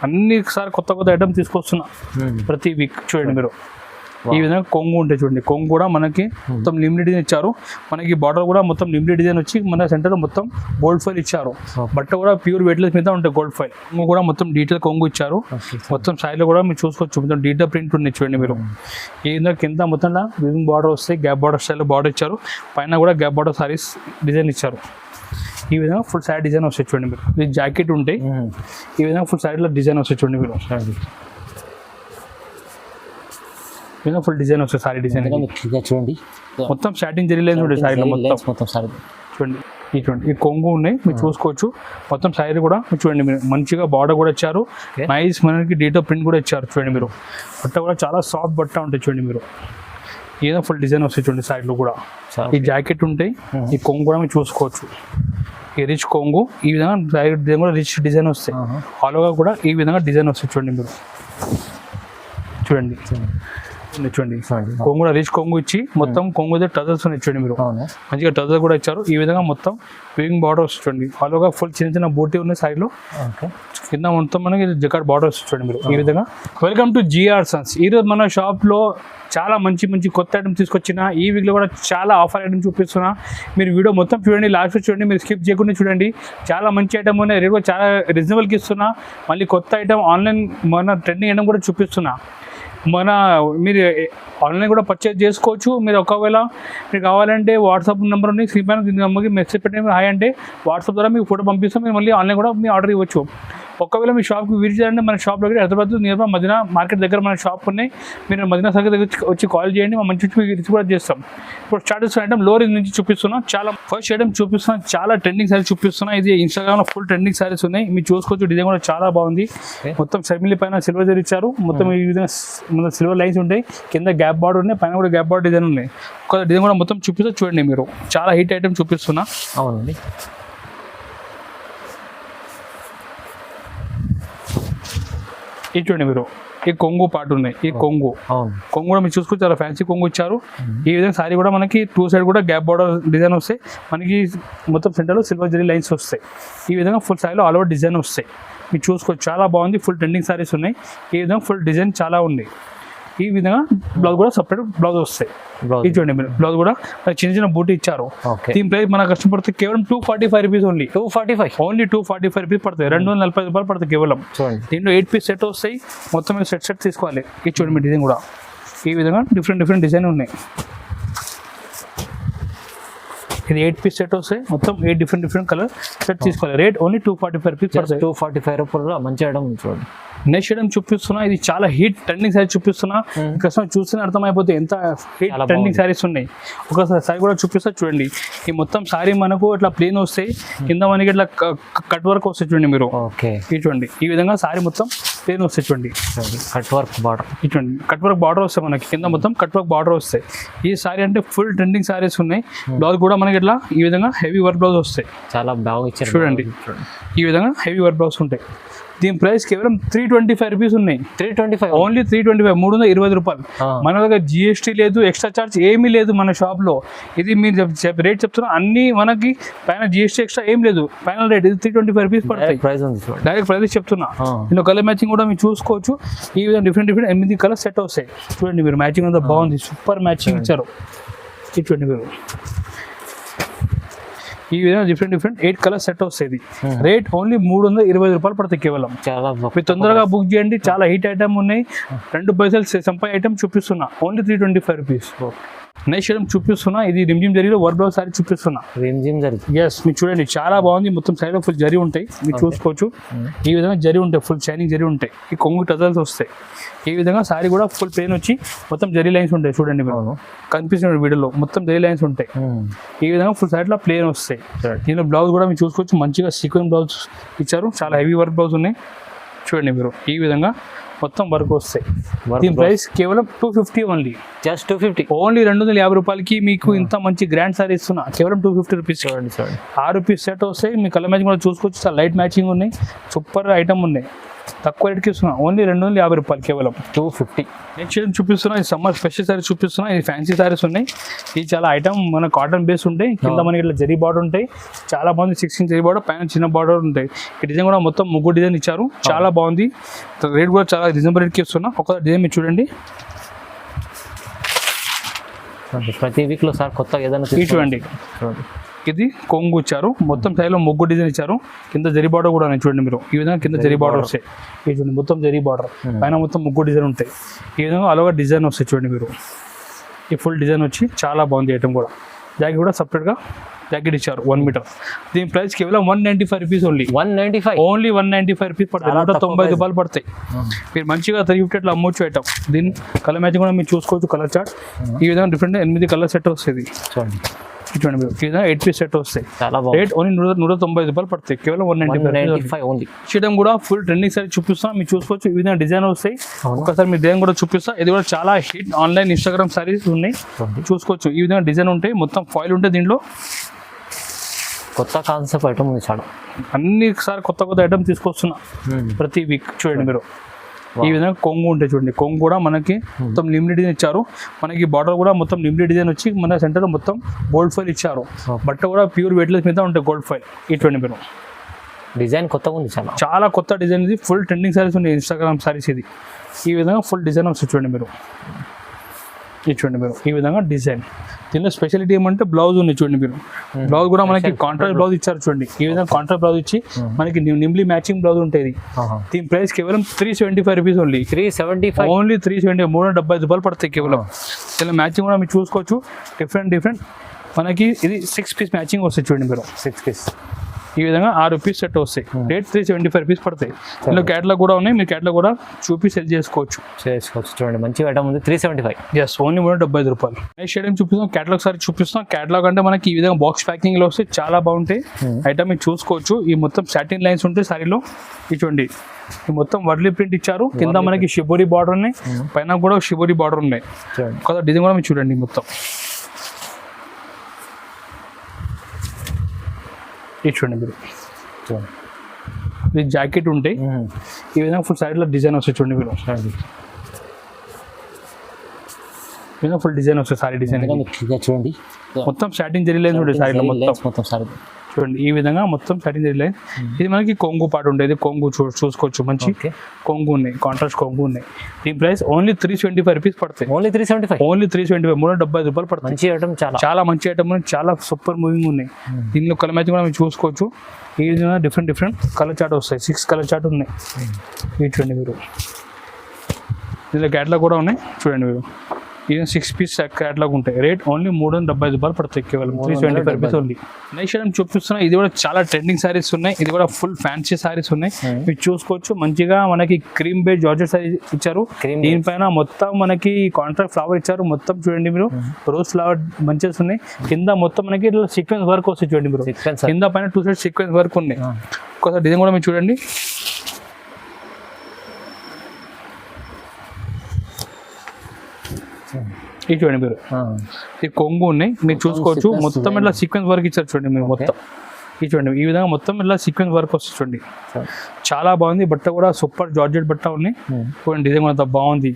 అన్ని సార్ కొత్త ఐటమ్ తీసుకొస్తున్నా ప్రతి వీక్. చూడండి మీరు ఈ విధంగా కొంగు ఉంటాయి చూడండి. కొంగు కూడా మనకి మొత్తం లిమిటెడ్ డిజైన్ ఇచ్చారు. మనకి బార్డర్ కూడా మొత్తం లిమిటెడ్ డిజైన్ వచ్చి మన సెంటర్ మొత్తం గోల్డ్ ఫైల్ ఇచ్చారు. బట్ట కూడా ప్యూర్ వెయిట్లెస్ మీద ఉంటాయి గోల్డ్ ఫైల్. కొంగు కూడా మొత్తం డీటెయిల్ కొంగు ఇచ్చారు. మొత్తం సైడ్లో కూడా మీరు చూసుకోవచ్చు మొత్తం డీటెయిల్ ప్రింట్ ఉన్నాయి చూడండి మీరు. ఈ విధంగా కింద మొత్తం వివింగ్ బార్డర్ వస్తాయి. గ్యాప్ బార్డర్ స్టైల్లో బార్డర్ ఇచ్చారు. పైన కూడా గ్యాప్ బార్డర్ సారీస్ డిజైన్ ఇచ్చారు. ఈ విధంగా ఫుల్ సైడ్ డిజైన్ వస్తాయి చూడండి మీరు. ఇది జాకెట్ ఉంటాయి. ఈ విధంగా ఫుల్ సైడ్లో డిజైన్ వస్తాయి చూడండి మీరు. ఫుల్ డిజైన్ వస్తుంది సారీ డిజైన్ చూడండి. మొత్తం స్టార్టింగ్ జరీ లైన్స్ ఉంటాయి సారీలో మొత్తం సారీ చూడండి. ఈ కొంగు ఉన్నాయి మీరు చూసుకోవచ్చు. మొత్తం సారీ కూడా చూడండి మీరు. మంచిగా బార్డర్ కూడా ఇచ్చారు. నైస్ మనకి డీటెయిల్ ప్రింట్ కూడా ఇచ్చారు చూడండి మీరు. బట్ట కూడా చాలా సాఫ్ట్ బట్ట ఉంటాయి చూడండి మీరు. ఏదో ఫుల్ డిజైన్ వస్తాయి చూడండి సైడ్లో కూడా. ఈ జాకెట్ ఉంటాయి. ఈ కొంగు కూడా మీరు చూసుకోవచ్చు. ఈ రిచ్ కొంగు ఈ విధంగా డిజైన్ కూడా రిచ్ డిజైన్ వస్తాయి. ఆల్ ఓవర్ కూడా ఈ విధంగా డిజైన్ వస్తాయి చూడండి మీరు. చూడండి కొంగు కూడా రిచ్ కొంగు ఇచ్చి మొత్తం కొంగు టజల్స్ ఉన్నాయి చూడండి మీరు. మంచిగా టజల్ కూడా ఇచ్చారు. ఈ విధంగా మొత్తం వీవింగ్ బార్డర్ వస్తుంది చూడండి. ఆల్ ఓవర్ ఫుల్ చిన్న బూటీ ఉన్నాయి సైడ్ లో. కింద మొత్తం మనకి జకాట్ బార్డర్ వస్తుంది చూడండి మీరు. ఈ విధంగా వెల్కమ్ టు జిఆర్ సన్స్. ఈ రోజు మన షాప్ లో చాలా మంచి కొత్త ఐటమ్ తీసుకొచ్చిన. ఈ వీక్ లో కూడా చాలా ఆఫర్ ఐటమ్ చూపిస్తున్నా. మీరు వీడియో మొత్తం చూడండి, లాస్ట్ చూడండి, మీరు స్కిప్ చేయకుండా చూడండి. చాలా మంచి ఐటమ్ ఉన్నాయి. రేట్ కూడా చాలా రీజనబుల్కి ఇస్తున్నా. మళ్ళీ కొత్త ఐటమ్ ఆన్లైన్ మన ట్రెండింగ్ ఐటమ్ కూడా చూపిస్తున్నా. మీరు ఆన్లైన్ కూడా పర్చేజ్ చేసుకోవచ్చు. మీరు ఒకవేళ మీకు కావాలంటే వాట్సాప్ నెంబర్ ఉంది స్క్రీన్ పైన. దీని నెంబర్కి మెసేజ్ పెట్టి హాయ్ అంటే వాట్సాప్ ద్వారా మీకు ఫోటో పంపిస్తాం. మీరు మళ్ళీ ఆన్లైన్ కూడా మీ ఆర్డర్ ఇవ్వచ్చు. ఒకవేళ మీ షాప్కి విజిట్ చేయాలంటే మన షాప్ దగ్గర Hyderabad near by Madina market దగ్గర మన షాప్ ఉన్నాయి. మీరు మదీనా సర్కిల్ దగ్గర వచ్చి కాల్ చేయండి. మా మంచి రిచ్ కూడా చేస్తాం. ఇప్పుడు స్టార్ట్ చేస్తున్న ఐటమ్ లో రేంజ్ నుంచి చూపిస్తున్నాం. చాలా ఫస్ట్ ఐటమ్ చూపిస్తున్నాం. చాలా ట్రెండింగ్ సారీస్ చూపిస్తున్నా. ఇది ఇన్స్టాగ్రామ్లో ఫుల్ ట్రెండింగ్ సారీస్ ఉన్నాయి. మీరు చూసుకోవచ్చు. డిజైన్ కూడా చాలా బాగుంది. మొత్తం సెమిలీ పైన సిల్వర్ జరీ ఇచ్చారు. మొత్తం ఈ విధంగా సిల్వర్ లైన్స్ ఉంటాయి. కింద గ్యాప్ బార్డర్ ఉన్నాయి. పైన కూడా గ్యాప్ బార్డర్ డిజైన్ ఉన్నాయి. ఒక డిజైన్ కూడా మొత్తం చూపిస్తా చూడండి మీరు. చాలా హిట్ ఐటమ్ చూపిస్తున్నా. అవునండి. ఈ చూడండి మీరు. ఈ కొంగు పాటు ఉన్నాయి. ఈ కొంగు కూడా మీరు చూసుకుంటే చాలా ఫ్యాన్సీ కొంగు ఇచ్చారు. ఈ విధంగా సారీ కూడా మనకి టూ సైడ్ కూడా గ్యాప్ బార్డర్ డిజైన్ వస్తాయి. మనకి మొత్తం సెంటర్లో సిల్వర్ జరీ లైన్స్ వస్తాయి. ఈ విధంగా ఫుల్ సారీలో ఆల్ ఓవర్ డిజైన్ వస్తాయి. మీరు చూసుకోవచ్చు. చాలా బాగుంది. ఫుల్ ట్రెండింగ్ సారీస్ ఉన్నాయి. ఈ విధంగా ఫుల్ డిజైన్ చాలా ఉన్నాయి. ఈ విధంగా బ్లౌజ్ కూడా సపరేట్ బ్లౌజ్ వస్తాయి. ఇది చూడండి మీరు. బ్లౌజ్ కూడా చిన్న బూటీ ఇచ్చారు. దీని ప్రైస్ మన కష్టపడితే కేవలం 245 రూపీస్ ఓన్లీ. 245 ఓన్లీ 245 రూపీస్ పడుతుంది. 245 రూపాయలు పడుతుంది కేవలం. దీంట్లో 8 పీస్ సెట్ వస్తాయి. మొత్తం మీరు సెట్ తీసుకోవాలి. ఇది చూడండి మీ డిజైన్ కూడా. ఈ విధంగా డిఫరెంట్ డిజైన్ ఉన్నాయి. ఇది 8 పీస్ సెట్ వస్తాయి. మొత్తం 8 డిఫరెంట్ కలర్ సెట్ తీసుకోవాలి. రేట్ ఓన్లీ 245 రూపీస్ పడుతుంది. 245 రూపాయలు మంచి ఐటమ్ చూడండి. నెక్స్ట్ ఐటమ్ చూపిస్తున్నా. ఇది చాలా హిట్ ట్రెండింగ్ సారీ చూపిస్తున్నా. కస్టమర్ చూస్తేనే అర్థమైపోతే ఎంత హిట్ ట్రెండింగ్ సారీస్ ఉన్నాయి. ఒకసారి సారీ కూడా చూపిస్తా చూడండి. ఈ మొత్తం సారీ మనకు ఇట్లా ప్లేన్ వస్తాయి. కింద మనకి ఇట్లా కట్ వర్క్ వస్తాయి చూడండి మీరు. ఇది చూడండి. ఈ విధంగా సారీ మొత్తం ప్లేన్ వస్తాయి చూడండి. Cut work border. ఇది చూడండి. కట్ వర్క్ బార్డర్ వస్తాయి మనకి. కింద మొత్తం కట్ వర్క్ బార్డర్ వస్తాయి. ఈ సారీ అంటే ఫుల్ ట్రెండింగ్ సారీస్ ఉన్నాయి. బ్లౌజ్ కూడా మనకి ఇట్లా ఈ విధంగా హెవీ వర్క్ బ్లౌజ్ వస్తాయి. చాలా బాగా ఇచ్చారు చూడండి. ఈ విధంగా హెవీ వర్క్ బ్లౌజ్ ఉంటాయి. దీని ప్రైస్ కేవలం 325 రూపీస్ ఉన్నాయి. 325 ఓన్లీ 325 320 రూపాయలు. మన దగ్గర జిఎస్టీ లేదు, ఎక్స్ట్రా చార్జ్ ఏమీ లేదు మన షాప్ లో. ఇది మీరు రేట్ చెప్తున్నా. అన్ని మనకి పైన జిఎస్టీ ఎక్స్ట్రా ఏం లేదు. ఫైనల్ రేట్ ఇది 325 రూపీస్ పడుతుంది. డైరెక్ట్ ప్రైస్ చెప్తున్నా. ఇందులో కలర్ మ్యాచింగ్ కూడా మీరు చూసుకోవచ్చు. ఈ విధంగా డిఫరెంట్ 8 కలర్ సెట్ వస్తాయి చూడండి మీరు. మ్యాచింగ్ అంతా బాగుంది. సూపర్ మ్యాచింగ్ ఇచ్చారు. ఇది చూడండి మీరు. ఈ విధంగా డిఫరెంట్ 8 కలర్ సెట్ వస్తుంది. రేట్ ఓన్లీ 320 రూపాయలు పడుతుంది కేవలం. మీరు తొందరగా బుక్ చేయండి. చాలా హిట్ ఐటమ్ ఉన్నాయి. 2 పైసలు సంపై ఐటమ్ చూపిస్తున్నా. Only 325 rupees. నెక్స్ట్ ఐటమ్ చూపిస్తున్నా. ఇది రిమ్జిమ్ జరీలో వర్క్ బ్లౌజ్ సారీ చూపిస్తున్నా. రిమ్జిమ్ జరీ. ఎస్ మీరు చూడండి. చాలా బాగుంది. మొత్తం సైడ్ ఫుల్ జరీ ఉంటాయి. మీరు చూసుకోవచ్చు. ఈ విధంగా జరీ ఉంటాయి. ఫుల్ షైనింగ్ జరీ ఉంటాయి. ఈ కొంగు టజల్స్ వస్తాయి. ఈ విధంగా సారీ కూడా ఫుల్ ప్లేన్ వచ్చి మొత్తం జరీ లైన్స్ ఉంటాయి చూడండి మీరు. కనిపిస్తున్న వీడియోలో మొత్తం జరీ లైన్స్ ఉంటాయి. ఈ విధంగా ఫుల్ సైడ్ లో ప్లేన్ వస్తాయి. దీనిలో బ్లౌజ్ కూడా మీరు చూసుకోవచ్చు. మంచిగా సీక్వెన్స్ బ్లౌజ్ ఇచ్చారు. చాలా హెవీ వర్క్ బ్లౌజ్ ఉన్నాయి చూడండి మీరు. ఈ విధంగా మొత్తం వర్క్ వస్తాయి. దీని ప్రైస్ కేవలం 250 ఓన్లీ. జస్ట్ 250 ఓన్లీ 250 రూపాయలకి మీకు ఇంత మంచి గ్రాండ్ సారీ ఇస్తున్నా. కేవలం 250 రూపీస్. 6 పీస్ సెట్ వస్తాయి. మీ కలర్ మ్యాచింగ్ కూడా చూసుకోవచ్చు. చాలా లైట్ మ్యాచింగ్ ఉన్నాయి. సూపర్ ఐటమ్ ఉన్నాయి. తక్కువ రేట్కి ఇస్తున్నా, ఓన్లీ 250 రూపాయలు కేవలం. 250. నెక్స్ట్ ఏం చూపిస్తున్నా, ఈ సమ్మర్ స్పెషల్ సారీస్ చూపిస్తున్నా. ఇది ఫ్యాన్సీ సారీస్ ఉన్నాయి. ఇది చాలా ఐటమ్ మన కాటన్ బేస్ ఉంటాయి. కింద మనకి ఇట్లా జరీ బార్డర్ ఉంటాయి. చాలా బాగుంది. 16 జరీ బార్డర్, పైన చిన్న బార్డర్ ఉంటాయి. ఈ డిజైన్ కూడా మొత్తం ముగ్గు డిజైన్ ఇచ్చారు. చాలా బాగుంది. రేట్ కూడా చాలా రీజనబుల్ రేట్కి ఇస్తున్నా. ఒక డిజైన్ మీరు చూడండి. ప్రతి వీక్లో సార్ కొత్తగా ఏదైనా ఇది చూడండి. ఇది కొంగు ఇచ్చారు. మొత్తం సైడ్లో ముగ్గు డిజైన్ ఇచ్చారు. కింద జరీ బార్డర్ కూడా ఉన్నాయి చూడండి మీరు. ఈ విధంగా కింద జరీ బార్డర్ వస్తాయి. ఇది చూడండి మొత్తం జరీ బార్డర్, పైన మొత్తం ముగ్గు డిజైన్ ఉంటాయి. ఈ విధంగా అలాగా డిజైన్ వస్తాయి చూడండి మీరు. ఈ ఫుల్ డిజైన్ వచ్చి చాలా బాగుంది. ఐటమ్ కూడా జాకెట్ కూడా సపరేట్గా జాకెట్ ఇచ్చారు 1 మీటర్. దీని ప్రైస్ కేవలం 195 రూపీస్ ఓన్లీ. 195 ఓన్లీ 195 రూపీస్ పడతాయి. 190 రూపాయలు పడతాయి. మీరు మంచిగా 350 అమ్మొచ్చు ఐటమ్. దీని కలర్ మ్యాచింగ్ కూడా మీరు చూసుకోవచ్చు. కలర్ చార్ట్ ఈ విధంగా డిఫరెంట్ 8 కలర్ సెట్ వస్తుంది చూడండి. చూడండి మీరు. ఈ విధంగా 8 పీస్ సెట్ వస్తాయి. చాలా బాగుంది. రేట్ ఓన్లీ 190 రూపాయలు పడతాయి. కేవలం 195 ఓన్లీ. చేయడం కూడా ఫుల్ ట్రెండింగ్ సారీ చూపిస్తాం. మీరు చూసుకోవచ్చు. ఈ విధంగా డిజైన్ వస్తాయి. ఒకసారి మీ డిజైన్ కూడా చూపిస్తా. ఇది కూడా చాలా హిట్ ఆన్లైన్ ఇన్స్టాగ్రామ్ సారీస్ ఉన్నాయి. చూసుకోవచ్చు. ఈ విధంగా డిజైన్ ఉంటాయి. మొత్తం ఫాయిల్ ఉంటాయి. దీంట్లో కొత్త కాన్సెప్ట్ ఐటమ్ ఉంది చాలా. అన్ని సార్ కొత్త ఐటమ్ తీసుకొస్తున్నా ప్రతి వీక్. చూడండి మీరు. ఈ విధంగా కొంగు ఉంటాయి చూడండి. కొంగు కూడా మనకి మొత్తం లిమిటెడ్ డిజైన్ ఇచ్చారు. మనకి బార్డర్ కూడా మొత్తం లిమిటెడ్ డిజైన్ వచ్చి మన సెంటర్ మొత్తం గోల్డ్ ఫైల్ ఇచ్చారు. బట్ట కూడా ప్యూర్ వెయిట్లెస్ మీద ఉంటాయి గోల్డ్ ఫైల్. ఇటువంటి మీరు డిజైన్ కొత్తగా ఉంది చాలా. చాలా కొత్త డిజైన్. ఇది ఫుల్ ట్రెండింగ్ సారీస్ ఉన్నాయి ఇన్స్టాగ్రామ్ సారీస్. ఇది ఈ విధంగా ఫుల్ డిజైన్ వస్తుంది చూడండి మీరు. ఇది చూడండి మీరు. ఈ విధంగా డిజైన్. దీనిలో స్పెషాలిటీ ఏమంటే బ్లౌజ్ ఉంది చూడండి మీరు. బ్లౌజ్ కూడా మనకి కాంట్రాస్ట్ బ్లౌజ్ ఇచ్చారు చూడండి. ఈ విధంగా కాంట్రాస్ట్ బ్లౌజ్ ఇచ్చి మనకి నిమ్లీ మ్యాచింగ్ బ్లౌజ్ ఉంటుంది. దీని ప్రైస్ కేవలం 375 రూపీస్ ఓన్లీ. 375 ఓన్లీ 370. 370 రూపాయలు పడతాయి కేవలం. దీనిలో మ్యాచింగ్ కూడా మీరు చూసుకోవచ్చు. డిఫరెంట్ మనకి ఇది 6 పీస్ మ్యాచింగ్ వస్తుంది చూడండి మీరు. 6 పీస్ ఈ విధంగా 6 పీస్ సెట్ వస్తాయి. రేట్ 375 రూపీస్ పడతాయి. ఇందులో క్యాటలాగ్ కూడా ఉన్నాయి. మీరు క్యాటలాగ్ కూడా చూపి సెల్ చేసుకోవచ్చు. చూడండి మంచి ఐటమ్ ఉంది. 375. ఎస్ ఓన్లీ 375 రూపాయలు. నెక్స్ట్ ఐటమ్ చూపిస్తాం. క్యాటలాగ్ సారీ చూపిస్తాం. క్యాటలాగ్ అంటే మనకి ఈ విధంగా బాక్స్ ప్యాకింగ్ లో వస్తే చాలా బాగుంటాయి. ఐటమ్ మీరు చూసుకోవచ్చు. ఈ మొత్తం సాటిన్ లైన్స్ ఉంటాయి సారీలో. ఇది చూడండి. ఈ మొత్తం వర్లీ ప్రింట్ ఇచ్చారు. కింద మనకి షిబోరి బార్డర్ ఉన్నాయి. పైన కూడా షిబోరి బార్డర్ ఉన్నాయి. కొత్త డిజైన్ కూడా మీరు చూడండి మొత్తం. ఇది చూడండి మీరు. ఇది జాకెట్ ఉంటాయి. ఈ విధంగా ఫుల్ సైడ్లో డిజైన్ వస్తుంది చూడండి మీరు. ఈ విధంగా ఫుల్ డిజైన్ వస్తుంది సారీ డిజైన్. చూడండి మొత్తం స్టార్టింగ్ జరీ లైన్స్ ఉంటాయి సారీలో మొత్తం. సారీ చూడండి. ఈ విధంగా మొత్తం స్టార్టింగ్ జరీ లైన్. ఇది మనకి కొంగు పాటు ఉంటుంది. కొంగు చూసుకోవచ్చు. మంచి కొంగు ఉన్నాయి. కాంట్రాస్ట్ కొంగు ఉన్నాయి. దీని ప్రైస్ ఓన్లీ 375 రూపీస్ పడతాయి. ఓన్లీ 375. ఓన్లీ 375. 370 రూపాయలు పడతాయి. మంచి ఐటమ్ చాలా మంచి ఐటమ్. చాలా సూపర్ మూవింగ్ ఉన్నాయి. దీనిలో కలర్ మ్యాచింగ్ కూడా మీరు చూసుకోవచ్చు. ఈ విధంగా డిఫరెంట్ కలర్ చార్ట్ వస్తాయి. 6 కలర్ చార్ట్ ఉన్నాయి. ఇది చూడండి మీరు. దీనిలో క్యాటలాగ్ కూడా ఉన్నాయి చూడండి మీరు. ఇది 6 పీస్ క్యాటలాగ్ ఉంటాయి. రేట్ ఓన్లీ 370 రూపాయలు పడతాయి. కేవలం 375 రూపీస్ ఓన్లీ. నెక్స్ట్ ఐటమ్ చూపిస్తున్నా. ఇది కూడా చాలా ట్రెండింగ్ సారీస్ ఉన్నాయి. ఇది కూడా ఫుల్ ఫ్యాన్సీ సారీస్ ఉన్నాయి. మీరు చూసుకోవచ్చు. మంచిగా మనకి క్రీమ్ బేస్ జార్జెట్ సారీ ఇచ్చారు. దీనిపైన మొత్తం మనకి కాంట్రాక్ట్ ఫ్లవర్ ఇచ్చారు. మొత్తం చూడండి మీరు. రోజ్ ఫ్లవర్ మంచెస్ ఉన్నాయి. కింద మొత్తం మనకి ఇట్లా సీక్వెన్స్ వర్క్ వస్తుంది చూడండి మీరు. కింద పైన 2 సైడ్ సీక్వెన్స్ వర్క్ ఉన్నాయి. ఒకసారి డిజైన్ కూడా మీరు చూడండి. ఇది చూడండి మీరు. ఈ కొంగు ఉన్నాయి. మీరు చూసుకోవచ్చు. మొత్తం ఇట్లా సీక్వెన్స్ వర్క్ ఇచ్చారు చూడండి మీరు. మొత్తం ఇది చూడండి. ఈ విధంగా మొత్తం ఇలా సీక్వెన్స్ వర్క్ వస్తుంది చూడండి. చాలా బాగుంది. బట్ట కూడా సూపర్ జార్జెట్ బట్ట ఉన్నాయి. చూడండి డిజైన్ కూడా బాగుంది.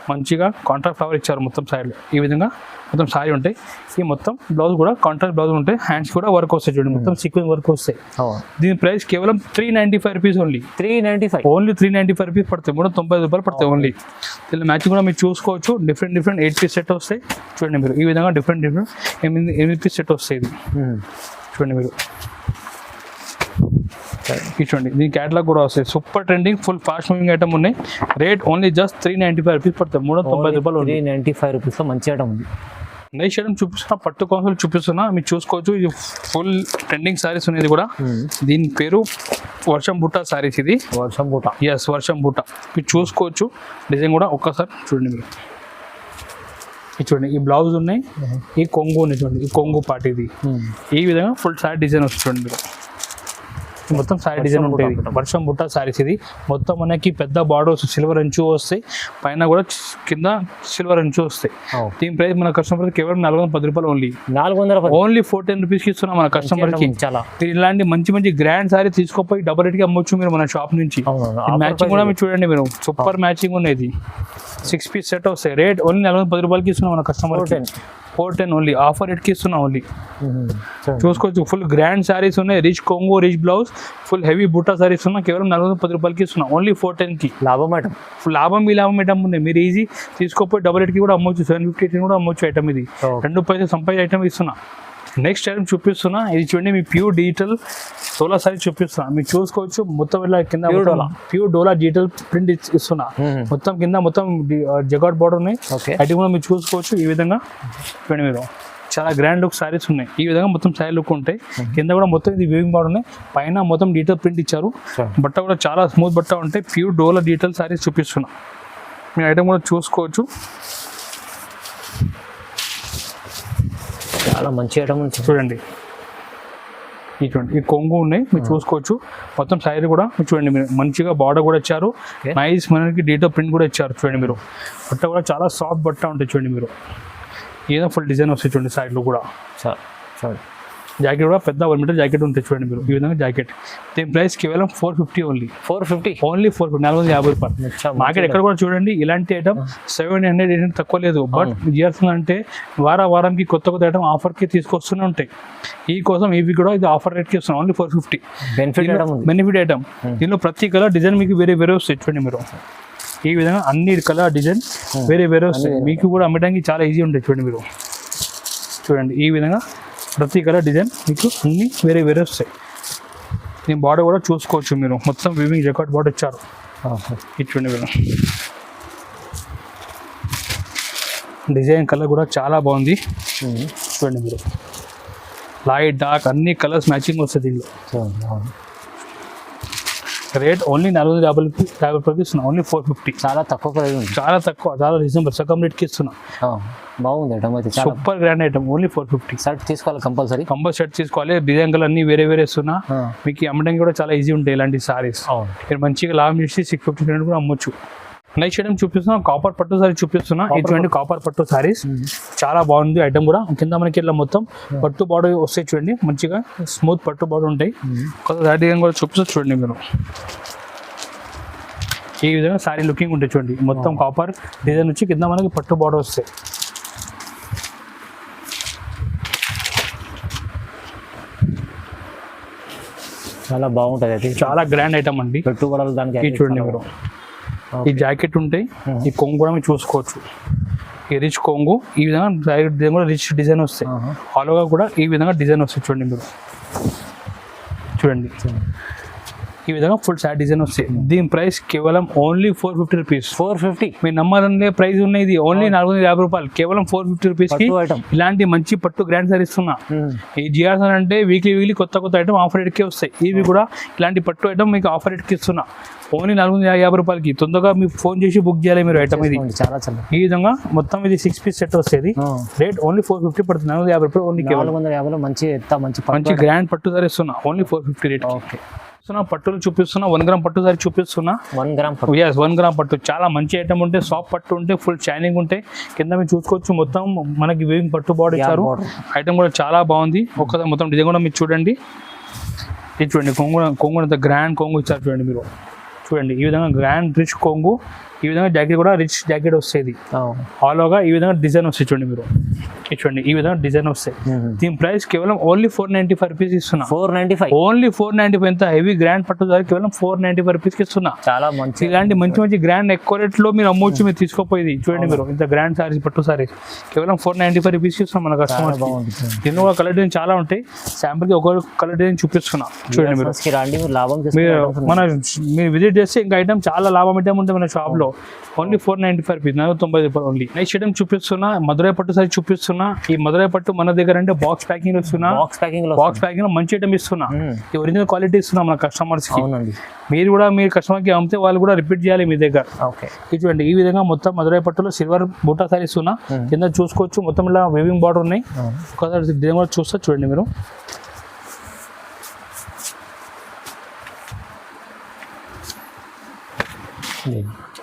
మంచిగా కాంట్రాక్ట్ ఫ్లవర్ ఇచ్చారు మొత్తం సైడ్లో. ఈ విధంగా మొత్తం సారీ ఉంటాయి. ఈ మొత్తం బ్లౌజ్ కూడా కాంట్రాక్ట్ బ్లౌజ్ ఉంటాయి. హ్యాండ్స్ కూడా వర్క్ వస్తాయి చూడండి. మొత్తం సీక్వెన్స్ వర్క్ వస్తాయి. దీని ప్రైస్ కేవలం 395 రూపీస్ ఓన్లీ. 395. ఓన్లీ 395 రూపీస్ పడతాయి. 390 రూపాయలు పడతాయి ఓన్లీ. దీని మ్యాచింగ్ కూడా మీరు చూసుకోవచ్చు. డిఫరెంట్ 8 పీస్ సెట్ వస్తాయి చూడండి మీరు. ఈ విధంగా డిఫరెంట్ 8 పీస్ సెట్ వస్తాయి. ఇది చూడండి మీరు. చూడండి. దీని క్యాటలాగ్ కూడా వస్తాయి. Super trending full fast moving item ఉన్నాయి. రేట్ ఓన్లీ జస్ట్ 395 రూపీస్ పడతాయి. 390 రూపాయలు. 395 రూపీస్లో మంచి ఐటమ్ ఉంది. నెక్స్ట్ ఐటమ్ చూపిస్తున్నా. పట్టు కాన్సెప్ట్ చూపిస్తున్నా. మీరు చూసుకోవచ్చు. ఇది ఫుల్ ట్రెండింగ్ సారీస్ ఉన్నాయి కూడా. దీని పేరు వర్షం బుట్ట సారీస్. ఇది వర్షం బుట్ట. ఎస్ వర్షం బుట్ట. మీరు చూసుకోవచ్చు. డిజైన్ కూడా ఒక్కసారి చూడండి మీరు. ఇది చూడండి. ఈ బ్లౌజ్ ఉన్నాయి. ఈ కొంగు ఉన్నాయి చూడండి. ఈ కొంగు పార్ట్ ఇది. ఈ విధంగా ఫుల్ సారీ డిజైన్ వస్తుంది చూడండి మీరు. మొత్తం సారీ డిజైన్ ఉంటుంది. వర్షం బుట్ట సారీస్ ఇది మొత్తం మనకి పెద్ద బార్డర్స్ సిల్వర్ అంచు వస్తాయి, పైన కూడా కింద సిల్వర్ అంచు వస్తాయి. దీని ప్రైస్ మన కస్టమర్ కేవలం 410 రూపాయలు ఓన్లీ. 410 ఓన్లీ 410 రూపీస్కి ఇస్తున్నాం మన కస్టమర్ కి. చాలా మీరు ఇలాంటి మంచి మంచి గ్రాండ్ సారీ తీసుకోపోయి డబల్ రేట్కి అమ్మొచ్చు మీరు మన షాప్ నుంచి. మ్యాచింగ్ కూడా మీరు చూడండి, మీరు సూపర్ మ్యాచింగ్ ఉన్నది. 6 పీస్ సెట్ వస్తాయి. రేట్ ఓన్లీ 410 రూపాయలకి ఇస్తున్నాం మన కస్టమర్. 410 ఓన్లీ ఆఫర్ రేట్కి ఇస్తున్నాం ఓన్లీ. చూసుకోవచ్చు ఫుల్ గ్రాండ్ సారీస్ ఉన్నాయి, రిచ్ కొంగు, rich blouse, full heavy Butta saris ఉన్నాయి. కేవలం 410 రూపాయలకి ఇస్తున్నాం ఓన్లీ 410కి. లాభం ఐటమ్, ఫుల్ లాభం మీ లాభం ఐటమ్ ఉంది. మీరు ఈజీ తీసుకోపోయి డబల్ రేట్కి కూడా అమ్మొచ్చు. 750 కూడా అమ్మొచ్చు ఐటమ్ ఇది. 2 పైసలు సంపాదించే ఐటమ్ ఇస్తున్నా. నెక్స్ట్ ఐటమ్ చూపిస్తున్నా, ఇది చూడండి మీ ప్యూర్ డిజిటల్ డోలా సారీ చూపిస్తున్నా. మీరు చూసుకోవచ్చు మొత్తం ఇలా కింద ప్యూర్ డోలా డిజిటల్ ప్రింట్ ఇస్తున్నా. మొత్తం కింద మొత్తం జగాట్ బార్డర్ ఉన్నాయి. అది కూడా మీరు చూసుకోవచ్చు. ఈ విధంగా చూడండి, మీరు చాలా గ్రాండ్ లుక్ సారీస్ ఉన్నాయి. ఈ విధంగా మొత్తం సారీ లుక్ ఉంటాయి. కింద కూడా మొత్తం ఇది వీవింగ్ బార్డర్ ఉన్నాయి, పైన మొత్తం డిజిటల్ ప్రింట్ ఇచ్చారు. బట్ట కూడా చాలా స్మూత్ బట్ట ఉంటాయి. ప్యూర్ డోలా డిజిటల్ సారీస్ చూపిస్తున్నా. మీ ఐటమ్ కూడా చూసుకోవచ్చు. చాలా మంచి ఐటమ్ చూడండి, ఈ కొంగు ఉన్నాయి మీరు చూసుకోవచ్చు. మొత్తం సారీ కూడా మీరు చూడండి, మీరు మంచిగా బార్డర్ కూడా ఇచ్చారు. నైస్ మనకి డీటెయిల్ ప్రింట్ కూడా ఇచ్చారు. చూడండి మీరు బట్ట కూడా చాలా సాఫ్ట్ బట్ట ఉంటాయి. చూడండి మీరు ఏదో ఫుల్ డిజైన్ వస్తాయి. చూడండి సైడ్లో కూడా జాకెట్ కూడా పెద్ద 1 మీటర్ జాకెట్ ఉంటుంది. చూడండి మీరు ఈ విధంగా జాకెట్. దీని ప్రైస్ కేవలం 450 ఓన్లీ. 450 ఓన్లీ 450 రూపాయలు. మార్కెట్ ఎక్కడ కూడా చూడండి ఇలాంటి ఐటమ్ 700, 800 తక్కువ లేదు. బట్ జిఆర్సీ అంటే వారానికి కొత్త ఐటమ్ ఆఫర్కి తీసుకొస్తూనే ఉంటాయి. ఈ కోసం ఇవి కూడా ఇది ఆఫర్ రేట్కి ఇస్తున్నాం ఓన్లీ 450. Benefit item. దీనిలో ప్రతి కలర్ డిజైన్ మీకు వేరే వేరే వస్తాయి. చూడండి మీరు ఈ విధంగా అన్ని కలర్ డిజైన్ వేరే వేరే వస్తాయి. మీకు కూడా అమ్మడానికి చాలా ఈజీ ఉంటాయి. చూడండి మీరు చూడండి ఈ విధంగా ప్రతి కలర్ డిజైన్ మీకు అన్ని వేరే వేరే వస్తాయి. దీని బార్డర్ కూడా చూసుకోవచ్చు మీరు. మొత్తం వీవింగ్ జకాట్ బార్డర్ ఇచ్చారు. చూడండి మీరు డిజైన్ కలర్ కూడా చాలా బాగుంది. చూడండి మీరు లైట్ డార్క్ అన్ని కలర్స్ మ్యాచింగ్ వస్తుంది దీనిలో. రేట్ ఓన్లీ 450 రూపాయలకి ఇస్తున్నా. ఓన్లీ 450. చాలా తక్కువ ప్రైస్ ఉంది. చాలా తక్కువ, చాలా రీజనబుల్. సగం రేట్కి ఇస్తున్నా. బాగుంది ఐటమ్ అయితే. Super grand item only 450. Shirt తీసుకోవాలి కంపల్సరీ షర్ట్ తీసుకోవాలి. డిజైన్ కలర్ అన్ని వేరే వేరే ఇస్తున్నా. మీకు అమ్మడానికి కూడా చాలా ఈజీ ఉంటాయి ఇలాంటి సారీస్. మీరు మంచిగా లాభం చేసి 650 కూడా అమ్మొచ్చు. నెక్స్ట్ ఐటమ్ చూపిస్తున్నా, కాపర్ పట్టు సారీ చూపిస్తున్నా. ఇటువంటి కాపర్ పట్టు సారీస్ చాలా బాగుంది ఐటమ్ కూడా. కింద మనకి ఇట్లా మొత్తం పట్టు బార్డర్ వస్తాయి. చూడండి మంచిగా స్మూత్ పట్టు బార్డర్ ఉంటాయి. కొత్త డిజైన్ కూడా చూపిస్తుంది. చూడండి మీరు ఈ విధంగా సారీ లుకింగ్ ఉంటాయి. చూడండి మొత్తం కాపర్ డిజైన్ వచ్చి కింద మనకి పట్టు బార్డర్ వస్తాయి. చాలా బాగుంటుంది. అది చాలా గ్రాండ్ ఐటమ్ అండి. పెట్టుబడులు దానికి చూడండి మీరు ఈ జాకెట్ ఉంటాయి. ఈ కొంగు కూడా మీరు చూసుకోవచ్చు. ఈ రిచ్ కొంగు ఈ విధంగా కూడా రిచ్ డిజైన్ వస్తాయి. ఆల్ ఓవర్ కూడా ఈ విధంగా డిజైన్ వస్తాయి. చూడండి మీరు చూడండి ఈ విధంగా ఫుల్ సారీ డిజైన్ వస్తాయి. దీని ప్రైస్ కేవలం ఓన్లీ 450 రూపీస్. 450 మీ నమ్మరనే ప్రైస్ ఉన్నాయి. ఇది ఓన్లీ 450 రూపాయలు. కేవలం 450 రూపీస్కి ఇలాంటి మంచి పట్టు గ్రాండ్ సారీ ఇస్తున్నా. ఈ జిఆర్సీ అంటే వీక్లీ కొత్త ఐటమ్ ఆఫర్ రేట్కే వస్తాయి. ఇవి కూడా ఇలాంటి పట్టు ఐటమ్ మీకు ఆఫర్ రేట్కి ఇస్తున్నా. ఓన్లీ 450 రూపాయలకి. తొందరగా మీకు ఫోన్ చేసి బుక్ చేయాలి మీరు ఐటమ్. ఇది ఈ విధంగా మొత్తం ఇది 6 పీస్ సెట్ వస్తుంది. రేట్ ఓన్లీ 450 పడుతుంది. 450 రూపాయలు ఓన్లీ. 450 మంచి గ్రాండ్ పట్టు సారీ ఇస్తున్నా. Only 450 rate. పట్టులు చూపిస్తున్నా. 1 గ్రామ్ పట్టు సారీ చూపిస్తున్నా. 1 గ్రామ్ 1 గ్రామ్ పట్టు చాలా మంచి ఐటమ్ ఉంటే, సాఫ్ట్ పట్టు ఉంటే, ఫుల్ షైనింగ్ ఉంటాయి. కింద మీరు చూసుకోవచ్చు మొత్తం మనకి వీవింగ్ పట్టు బార్డర్ ఇచ్చారు. ఐటమ్ కూడా చాలా బాగుంది. ఒక్కసారి మొత్తం డిజైన్ కూడా మీరు చూడండి. ఇది చూడండి కొంగు గ్రాండ్ కొంగు ఇచ్చారు. చూడండి మీరు చూడండి ఈ విధంగా గ్రాండ్ రిచ్ కొంగు. ఈ విధంగా జాకెట్ కూడా రిచ్ జాకెట్ వస్తుంది. ఆల్ ఓవర్ ఈ విధంగా డిజైన్ వస్తాయి. చూడండి మీరు చూడండి ఈ విధంగా డిజైన్ వస్తాయి. దీని ప్రైస్ కేవలం ఓన్లీ 495 రూపీస్ ఇస్తున్నా. 495 ఓన్లీ 495. ఎంత హెవీ గ్రాండ్ పట్టు సారీ కేవలం 495 రూపీస్కి ఇస్తున్నా. చాలా మంచి ఇలాంటి మంచి గ్రాండ్ ఎక్కువ రేట్లో మీరు అమ్మొచ్చు. మీరు తీసుకోపోయింది చూడండి మీరు ఇంత గ్రాండ్ సారీస్ పట్టు సారీస్ కేవలం 495 రూపీస్కి ఇస్తున్నాం మన కస్టమర్. దీనిలో కూడా కలర్ డిజైన్ చాలా ఉంటాయి. శాంపుల్కి ఒక్కొక్క కలర్ డిజైన్ చూపిస్తున్నా. చూడండి మీరు విజిట్ చేస్తే ఇంకా ఐటమ్ చాలా లాభం ఐటమ్ ఉంటుంది మన షాప్ లో. Only 495 rupees. 490 రూపాయలు ఓన్లీ. నెక్స్ట్ ఐటమ్ చూపిస్తున్నా. మధురై పట్టు సారీ చూపిస్తున్నా. ఈ మధురై పట్టు మన దగ్గర అంటే బాక్స్ ప్యాకింగ్ ఇస్తున్నా. బాక్స్ ప్యాకింగ్ లో మంచి ఐటమ్ ఇస్తున్నా. ఈ ఒరిజినల్ క్వాలిటీ ఇస్తున్నా మన కస్టమర్స్ కి. మీరు కూడా మీరు కస్టమర్ కి అమ్మితే వాళ్ళు కూడా రిపీట్ చేయాలి మీ దగ్గర. చూడండి ఈ విధంగా మొత్తం మధురై పట్టులో సిల్వర్ బూటా సారీ ఇస్తున్నా. కింద చూసుకోవచ్చు మొత్తం ఇలా వేవింగ్ బార్డర్ ఉన్నాయి. ఒకసారి చూస్తా చూడండి మీరు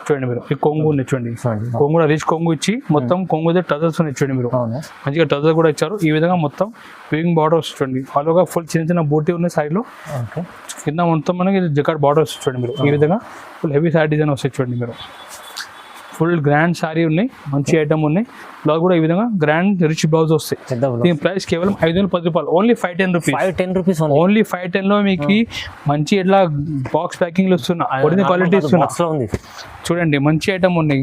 చూడండి మీరు ఈ కొంగు ఉంది చూడండి, కొంగు కూడా రిచ్ కొంగు ఇచ్చి మొత్తం కొంగు టజల్స్ ఉన్నాయి చూడండి మీరు, మంచిగా టజల్ కూడా ఇచ్చారు. ఈ విధంగా మొత్తం వీవింగ్ బార్డర్ వస్తుంది చూడండి, ఆల్ ఓవర్ ఫుల్ చిన్న చిన్న బూటీ ఉన్నాయి సైడ్ లో, కింద మొత్తం మనకి జకాట్ బార్డర్ వస్తుంది చూడండి మీరు. ఈ విధంగా ఫుల్ హెవీ సారీ డిజైన్ వస్తాయి చూడండి మీరు, ఫుల్ గ్రాండ్ సారీ ఉన్నాయి, మంచి ఐటమ్ ఉన్నాయి. బ్లౌజ్ కూడా ఈ విధంగా గ్రాండ్ రిచ్ బ్లౌజ్ వస్తాయి. దీని ప్రైస్ కేవలం 510 రూపాయలు, ఓన్లీ 510 రూపీస్, ఓన్లీ 510 లో మీకు మంచి ఇట్లా బాక్స్ ప్యాకింగ్ లో ఇస్తున్నా, ఒరిజినల్ క్వాలిటీ ఇస్తున్నా. చూడండి మంచి ఐటమ్ ఉన్నాయి,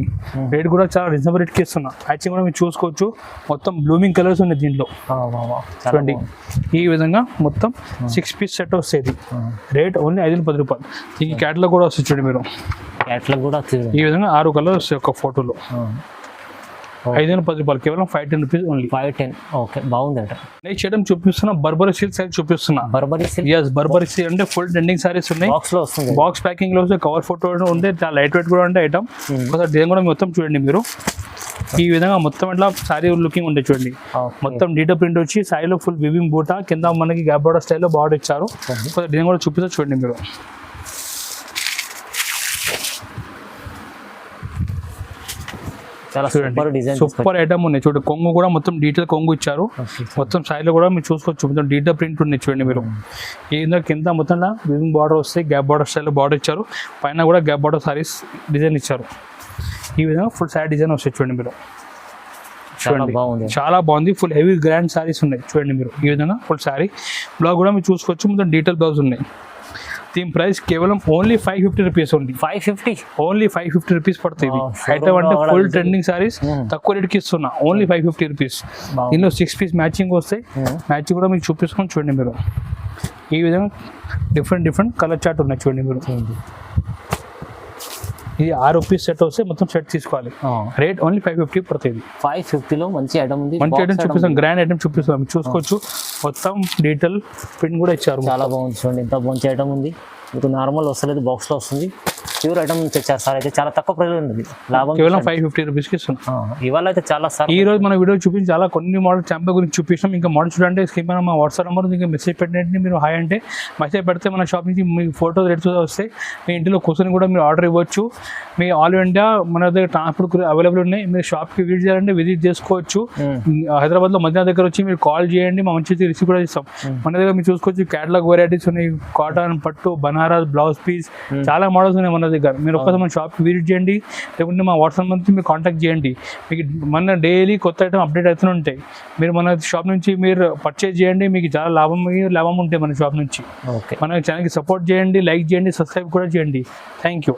రేట్ కూడా చాలా రీజనబుల్ రేట్కి ఇస్తున్నా. యాక్చువల్ కూడా మీరు చూసుకోవచ్చు, మొత్తం బ్లూమింగ్ కలర్స్ ఉన్నాయి దీంట్లో. చూడండి ఈ విధంగా మొత్తం 6 పీస్ సెట్ వస్తుంది, రేట్ ఓన్లీ 510 రూపాయలు. దీనికి క్యాటలాగ్ కూడా వస్తుంది చూడండి మీరు, క్యాటలాగ్ కూడా ఈ విధంగా 6 కలర్స్ వస్తాయి ఒక ఫోటోలో. 510 రూపాయలు, కేవలం 510 రూపీస్ ఓన్లీ. 510 ఓకే, బాగుందంట. నెక్స్ట్ ఐటమ్ చూపిస్తున్నా, బర్బరీ సిల్క్ సారీ చూపిస్తున్నా. Burberry silk, yes Burberry silk అంటే ఫుల్ ట్రెండింగ్ సారీస్ ఉన్నాయి, బాక్స్ లో వస్తుంది, బాక్స్ ప్యాకింగ్ లో వస్తాయి, కవర్ ఫోటో ఉంటే చాలా లైట్ వెయిట్ కూడా ఉంటాయి ఐటమ్. ఒకసారి డిజైన్ కూడా మొత్తం చూడండి మీరు, ఈ విధంగా మొత్తం ఇట్లా సారీ లుకింగ్ ఉంటాయి చూడండి. మొత్తం డీటెయిల్ ప్రింట్ వచ్చి సారీలో ఫుల్ వివింగ్ బూటా, కింద మనకి గ్యాప్ బార్డర్ స్టైల్లో బార్డర్ ఇచ్చారు. డిజైన్ కూడా చూపిస్తా చూడండి మీరు. చాలా సూపర్ డిజైన్, సూపర్ ఐటమ్ ఉన్నాయి చూడండి. కొంగు కూడా మొత్తం డీటెయిల్ కొంగు ఇచ్చారు, మొత్తం సారీలో కూడా మీరు చూసుకోవచ్చు, మొత్తం డీటెయిల్ ప్రింట్ ఉన్నాయి చూడండి మీరు. ఈ కింద మొత్తం వివింగ్ బార్డర్ వస్తాయి, గ్యాప్ బార్డర్ స్టైల్లో బార్డర్ ఇచ్చారు, పైన కూడా గ్యాప్ బార్డర్ సారీస్ డిజైన్ ఇచ్చారు. ఈ విధంగా ఫుల్ సారీ డిజైన్ వస్తాయి చూడండి మీరు. చూడండి చాలా బాగుంది, ఫుల్ హెవీ గ్రాండ్ సారీస్ ఉన్నాయి చూడండి మీరు. ఈ విధంగా ఫుల్ సారీ బ్లౌజ్ కూడా మీరు చూసుకోవచ్చు, మొత్తం డీటెయిల్ బ్లౌజ్ ఉన్నాయి. దీని ప్రైస్ కేవలం only 550 rupees, only 550, only 550 rupees పడుతుంది. ఐటమ్ అంటే ఫుల్ ట్రెండింగ్ సారీస్, తక్కువ రేట్కి ఇస్తున్నా, ఓన్లీ 550 రూపీస్. దీనిలో 6 పీస్ మ్యాచింగ్ వస్తాయి, మ్యాచింగ్ కూడా మీకు చూపిస్తాం చూడండి మీరు. ఈ విధంగా డిఫరెంట్ కలర్ చార్ట్ ఉన్నాయి చూడండి మీరు. ఇది 6 రూపీస్ సెట్ వస్తే మొత్తం సెట్ తీసుకోవాలి, రేట్ ఓన్లీ 550 పడుతుంది. 550లో మంచి ఐటమ్ ఉంది, మంచి ఐటమ్ చూపిస్తాం, గ్రాండ్ ఐటమ్ చూపిస్తాం, మీరు చూసుకోవచ్చు. మొత్తం డీటెయిల్ ప్రింట్ కూడా ఇచ్చారు, చాలా బాగుంది చూడండి. ఇంత మంచి ఐటమ్ ఉంది, మీకు నార్మల్ వస్తలేదు, బాక్స్లో వస్తుంది. ప్యూర్ ఐటమ్ తెచ్చారు సార్, అయితే చాలా తక్కువ ప్రైస్ ఉంది, లాభం కేవలం 550 రూపీస్కి ఇస్తున్నాం. ఇవాళ అయితే చాలా సార్, ఈ రోజు మన వీడియో చూపించి చాలా కొన్ని మోడల్ చాంపర్ గురించి చూపించాం. ఇంకా మోడల్ చూడండి, స్క్రీన్ పైన మా వాట్సాప్ నెంబర్, ఇంకా మెసేజ్ పెట్టండి. మీరు హాయ్ అంటే మెసేజ్ పెడితే మన షాప్ నుంచి మీ ఫోటో రెడీ వస్తాయి, మీ ఇంటిలో కూర్చొని కూడా మీరు ఆర్డర్ ఇవ్వచ్చు. మీ ఆల్ ఇండియా మన దగ్గర ట్రాన్స్పోర్ట్ అవైలబుల్ ఉన్నాయి. మీరు షాప్కి విజిట్ చేయాలంటే విజిట్ చేసుకోవచ్చు. హైదరాబాద్లో మధ్య దగ్గర వచ్చి మీరు కాల్ చేయండి, మా మంచి రిసీవ్ కూడా ఇస్తాం. మన దగ్గర మీరు చూసుకోవచ్చు, క్యాటలాగ్ వెరైటీస్ ఉన్నాయి, కాటన్, పట్టు, బనారస్, బ్లౌజ్ పీస్, చాలా మోడల్స్ ఉన్నాయి మన దగ్గర. మీరు ఒక్కసారి మన షాప్కి విజిట్ చేయండి, లేకుంటే మా వాట్సాప్ నుంచి మీరు కాంటాక్ట్ చేయండి. మీకు మన డైలీ కొత్త ఐటమ్ అప్డేట్ అవుతూనే ఉంటాయి. మీరు మన షాప్ నుంచి మీరు పర్చేజ్ చేయండి, మీకు చాలా లాభం ఉంటాయి మన షాప్ నుంచి. మన ఛానల్కి సపోర్ట్ చేయండి, లైక్ చేయండి, సబ్స్క్రైబ్ కూడా చేయండి. Thank you.